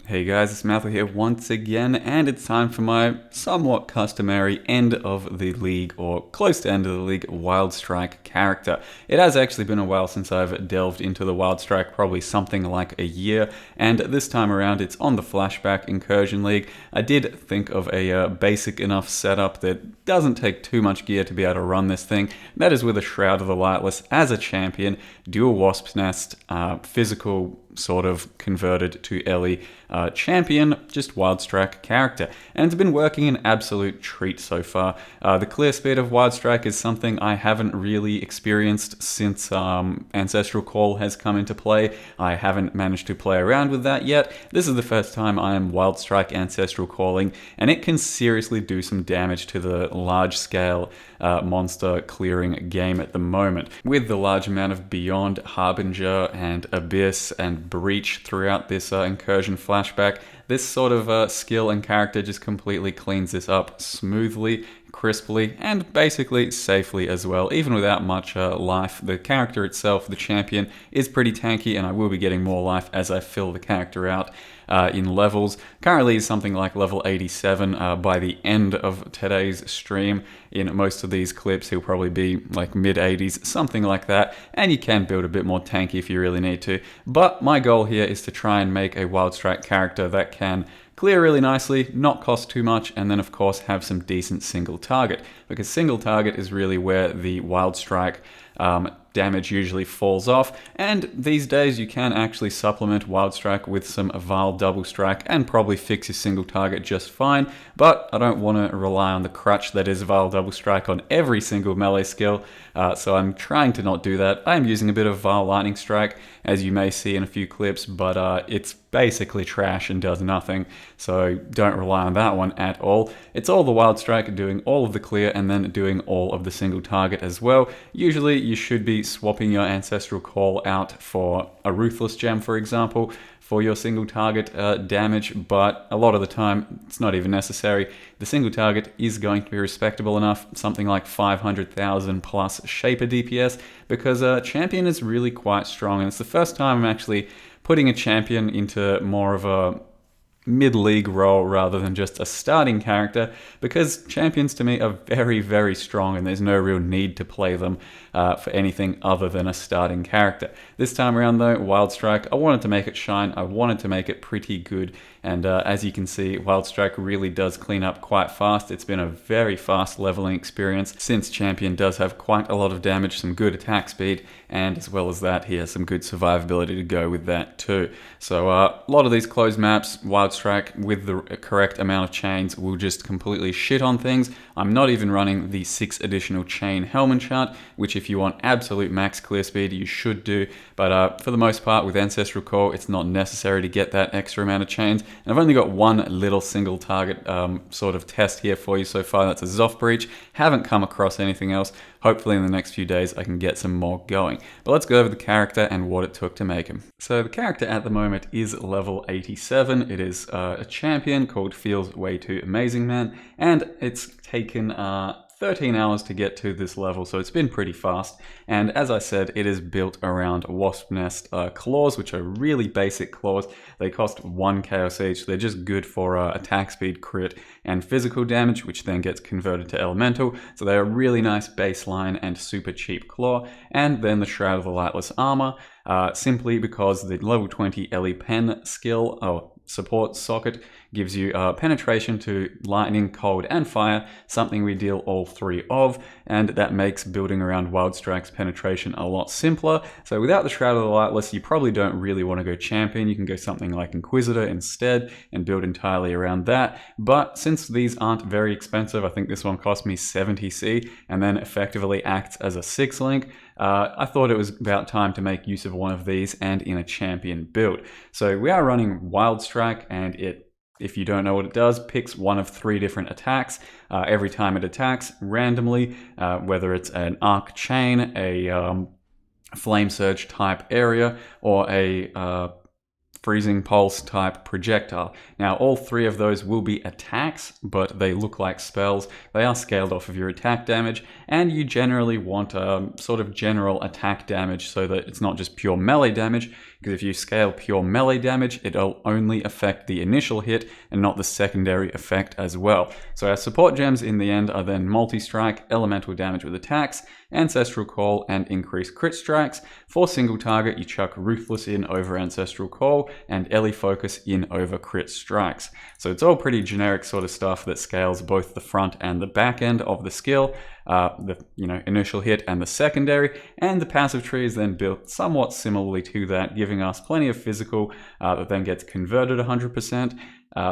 Hey guys, it's Matthew here once again, and it's time for my somewhat customary end of the league, or close to end of the league, Wild Strike character. It has actually been a while since I've delved into the Wild Strike, probably something like a year, and this time around it's on the Flashback Incursion League. I did think of a basic enough setup that doesn't take too much gear to be able to run this thing. That is with a Shroud of the Lightless as a champion, dual Wasp's Nest, physical sort of converted to Ellie champion, just Wild Strike character. And it's been working an absolute treat so far. The clear speed of Wild Strike is something I haven't really experienced since Ancestral Call has come into play. I haven't managed to play around with that yet. This is the first time I am Wild Strike Ancestral Calling, and it can seriously do some damage to the large scale monster clearing game at the moment. With the large amount of Beyond, Harbinger, and Abyss, and Breach throughout this incursion flashback, this sort of skill and character just completely cleans this up smoothly, crisply, and basically safely as well, even without much life. The character itself, the champion, is pretty tanky, and I will be getting more life as I fill the character out in levels. Currently is something like level 87 by the end of today's stream. In most of these clips he'll probably be like mid 80s, something like that, and you can build a bit more tanky if you really need to. But my goal here is to try and make a Wild Strike character that can clear really nicely, not cost too much, and then of course have some decent single target, because single target is really where the Wild Strike damage usually falls off, and these days you can actually supplement Wild Strike with some Val Double Strike and probably fix your single target just fine, but I don't want to rely on the crutch that is Val Double Strike on every single melee skill, so I'm trying to not do that. I'm using a bit of Val Lightning Strike, as you may see in a few clips, but it's basically trash and does nothing, so don't rely on that one at all. It's all the Wild Strike doing all of the clear and then doing all of the single target as well. Usually you should be swapping your Ancestral Call out for a Ruthless Gem, for example, for your single target damage, but a lot of the time it's not even necessary. The single target is going to be respectable enough, something like 500,000 plus Shaper DPS, because Champion is really quite strong, and it's the first time I'm actually putting a champion into more of a mid-league role rather than just a starting character, because champions to me are very, very strong and there's no real need to play them for anything other than a starting character. This time around though, Wild Strike, I wanted to make it shine, I wanted to make it pretty good, and as you can see, Wild Strike really does clean up quite fast. It's been a very fast leveling experience, since champion does have quite a lot of damage, some good attack speed, and as well as that, he has some good survivability to go with that too. So a lot of these closed maps, Wild Strike with the correct amount of chains will just completely shit on things. I'm not even running the 6 additional chain helm enchant, which if you want absolute max clear speed you should do, but for the most part with Ancestral Call it's not necessary to get that extra amount of chains. And I've only got one little single target sort of test here for you so far, that's a Zoth Breach. Haven't come across anything else. Hopefully in the next few days I can get some more going. But let's go over the character and what it took to make him. So the character at the moment is level 87. It is a champion called Feels Way Too Amazing Man, and it's taken 13 hours to get to this level, so it's been pretty fast. And as I said, it is built around Wasp Nest claws, which are really basic claws. They cost 1 chaos each. They're just good for attack speed, crit, and physical damage, which then gets converted to elemental. So they're a really nice baseline and super cheap claw. And then the Shroud of the Lightless armor, simply because the level 20 Ellie Pen skill, support socket, gives you penetration to lightning, cold, and fire, something we deal all 3 of, and that makes building around Wild Strike's penetration a lot simpler. So without the Shroud of the Lightless, you probably don't really want to go champion. You can go something like Inquisitor instead and build entirely around that. But since these aren't very expensive, I think this one cost me 70C and then effectively acts as a 6-link, I thought it was about time to make use of one of these and in a champion build. So we are running Wild Strike, and it, if you don't know what it does, picks one of 3 different attacks every time it attacks randomly, whether it's an arc chain, a flame surge type area, or a freezing pulse type projectile. Now all three of those will be attacks, but they look like spells. They are scaled off of your attack damage, and you generally want sort of general attack damage so that it's not just pure melee damage, because if you scale pure melee damage, it'll only affect the initial hit and not the secondary effect as well. So our support gems in the end are then multi-strike, elemental damage with attacks, Ancestral Call, and increased crit strikes. For single target, you chuck Ruthless in over Ancestral Call and Ellie Focus in over crit strikes. So it's all pretty generic sort of stuff that scales both the front and the back end of the skill, the initial hit and the secondary, and the passive tree is then built somewhat similarly to that, giving us plenty of physical that then gets converted 100%,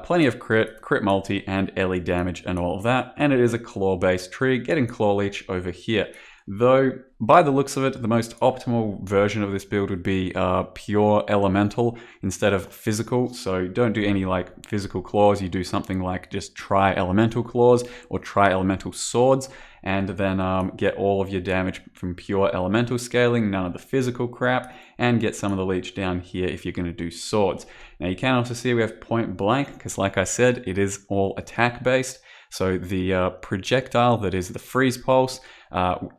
plenty of crit multi, and Ellie damage and all of that, and it is a claw based tree, getting claw leech over here. Though, by the looks of it, the most optimal version of this build would be pure elemental instead of physical. So don't do any like physical claws, you do something like just try elemental claws or try elemental swords, and then get all of your damage from pure elemental scaling, none of the physical crap, and get some of the leech down here if you're going to do swords. Now you can also see we have point blank, because like I said, it is all attack based. So the projectile that is the freeze pulse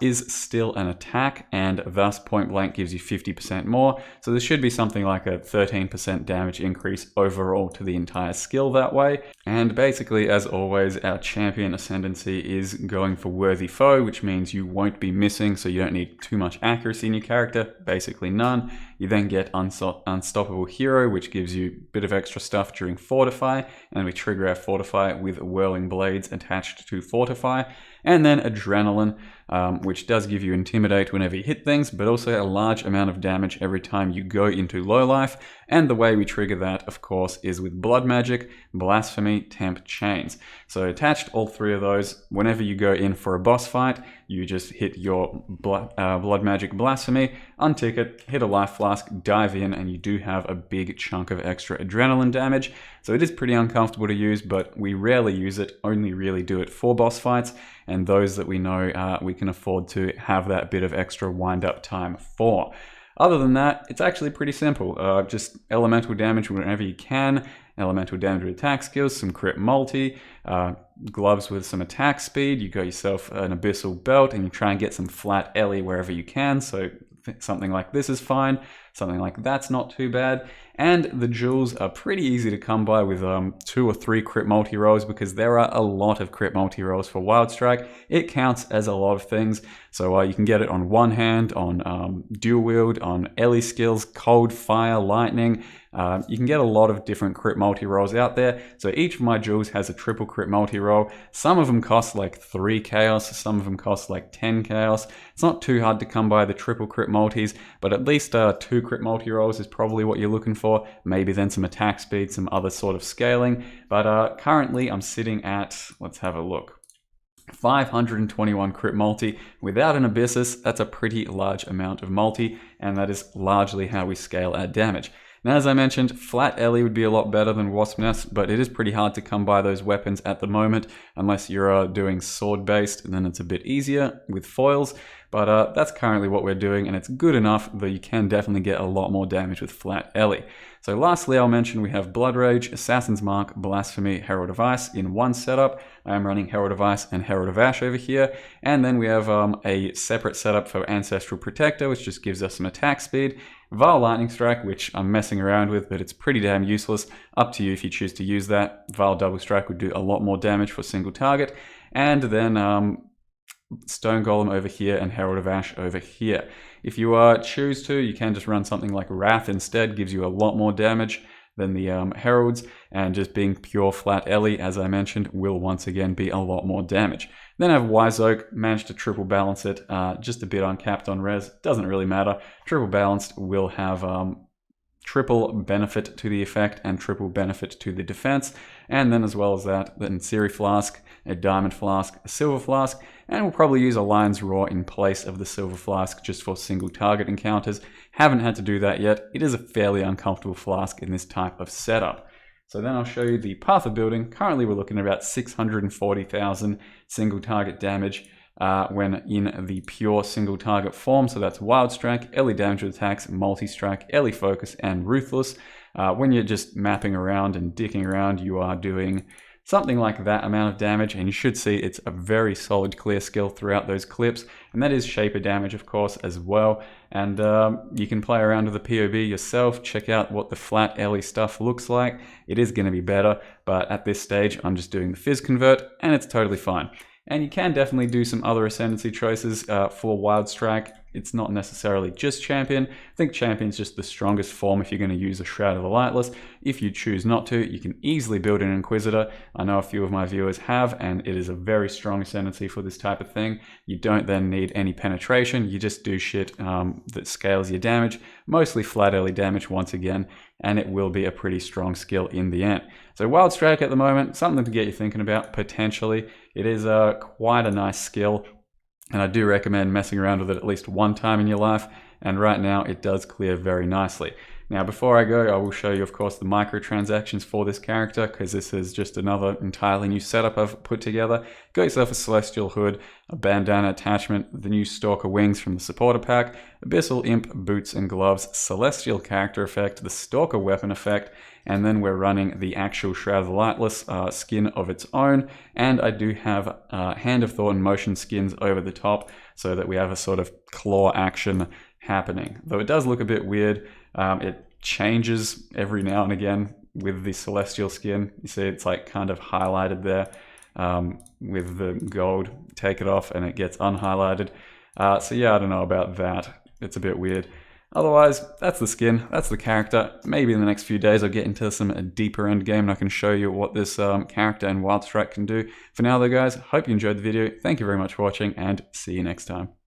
is still an attack, and thus point blank gives you 50% more. So there should be something like a 13% damage increase overall to the entire skill that way. And basically, as always, our champion ascendancy is going for worthy foe, which means you won't be missing, so you don't need too much accuracy in your character, basically none. You then get unstoppable hero, which gives you a bit of extra stuff during fortify, and we trigger our fortify with whirling blades attached to fortify. And then adrenaline, which does give you intimidate whenever you hit things, but also a large amount of damage every time you go into low life. And the way we trigger that, of course, is with blood magic, blasphemy, temp, chains. So attached all three of those, whenever you go in for a boss fight, you just hit your blood magic blasphemy, untick it, hit a life flask, dive in, and you do have a big chunk of extra adrenaline damage. So it is pretty uncomfortable to use, but we rarely use it, only really do it for boss fights, and those that we know we can afford to have that bit of extra wind-up time for. Other than that, it's actually pretty simple. Just elemental damage whenever you can, elemental damage with attack skills, some crit multi, gloves with some attack speed, you got yourself an abyssal belt, and you try and get some flat Ellie wherever you can, so something like this is fine, something like that's not too bad. And the jewels are pretty easy to come by with 2 or 3 crit multi-rolls, because there are a lot of crit multi-rolls for Wild Strike. It counts as a lot of things, so you can get it on one hand, on dual wield, on Ellie skills, cold, fire, lightning. You can get a lot of different crit multi-rolls out there. So each of my jewels has a triple crit multi-roll. Some of them cost like 3 chaos, some of them cost like 10 chaos. It's not too hard to come by the triple crit multis, but at least 2 crit multi-rolls is probably what you're looking for. Maybe then some attack speed, some other sort of scaling. But currently I'm sitting at, let's have a look, 521 crit multi. Without an Abyssus, that's a pretty large amount of multi, and that is largely how we scale our damage. Now, as I mentioned, flat Ellie would be a lot better than Wasp Nest, but it is pretty hard to come by those weapons at the moment, unless you're doing sword-based, and then it's a bit easier with foils. But that's currently what we're doing, and it's good enough that you can definitely get a lot more damage with flat Ellie. So lastly, I'll mention we have Blood Rage, Assassin's Mark, Blasphemy, Herald of Ice in one setup. I am running Herald of Ice and Herald of Ash over here. And then we have a separate setup for Ancestral Protector, which just gives us some attack speed. Vile Lightning Strike, which I'm messing around with, but it's pretty damn useless. Up to you if you choose to use that. Vile Double Strike would do a lot more damage for a single target. And then Stone Golem over here and Herald of Ash over here. If you choose to, you can just run something like Wrath instead, gives you a lot more damage than the Heralds, and just being pure flat Ellie, as I mentioned, will once again be a lot more damage. Then I have Wise Oak, managed to triple balance it, just a bit uncapped on res, doesn't really matter. Triple balanced will have triple benefit to the effect and triple benefit to the defense, and then as well as that, then Siri Flask, a Diamond Flask, a Silver Flask, and we'll probably use a Lion's Roar in place of the Silver Flask just for single target encounters. Haven't had to do that yet. It is a fairly uncomfortable flask in this type of setup. So then I'll show you the path of building. Currently we're looking at about 640,000 single target damage when in the pure single target form. So that's Wild Strike, Ellie damage with attacks, multi-strike, Ellie focus, and Ruthless. When you're just mapping around and dicking around, you are doing something like that amount of damage, and you should see it's a very solid clear skill throughout those clips, and that is shaper damage of course as well. And you can play around with the POV yourself, check out what the flat Ellie stuff looks like. It is going to be better, but at this stage I'm just doing the fizz convert and it's totally fine. And you can definitely do some other ascendancy choices for Wild Strike. It's not necessarily just Champion. I think Champion's just the strongest form if you're going to use a Shroud of the Lightless. If you choose not to, you can easily build an Inquisitor. I know a few of my viewers have, and it is a very strong ascendancy for this type of thing. You don't then need any penetration. You just do shit that scales your damage, mostly flat early damage once again, and it will be a pretty strong skill in the end. So Wild Strike at the moment, something to get you thinking about potentially. It is quite a nice skill, and I do recommend messing around with it at least one time in your life, and right now it does clear very nicely. Now before I go, I will show you of course the microtransactions for this character, because this is just another entirely new setup I've put together. Got yourself a Celestial Hood, a bandana attachment, the new Stalker wings from the supporter pack, Abyssal Imp boots and gloves, Celestial character effect, the Stalker weapon effect, and then we're running the actual Shroud of the Lightless skin of its own, and I do have Hand of Thought and Motion skins over the top so that we have a sort of claw action happening. Though it does look a bit weird, it changes every now and again with the Celestial skin. You see it's like kind of highlighted there with the gold. Take it off and it gets unhighlighted. So yeah, I don't know about that. It's a bit weird. Otherwise, that's the skin, that's the character. Maybe in the next few days I'll get into some deeper end game and I can show you what this character and Wild Strike can do. For now though guys, hope you enjoyed the video. Thank you very much for watching and see you next time.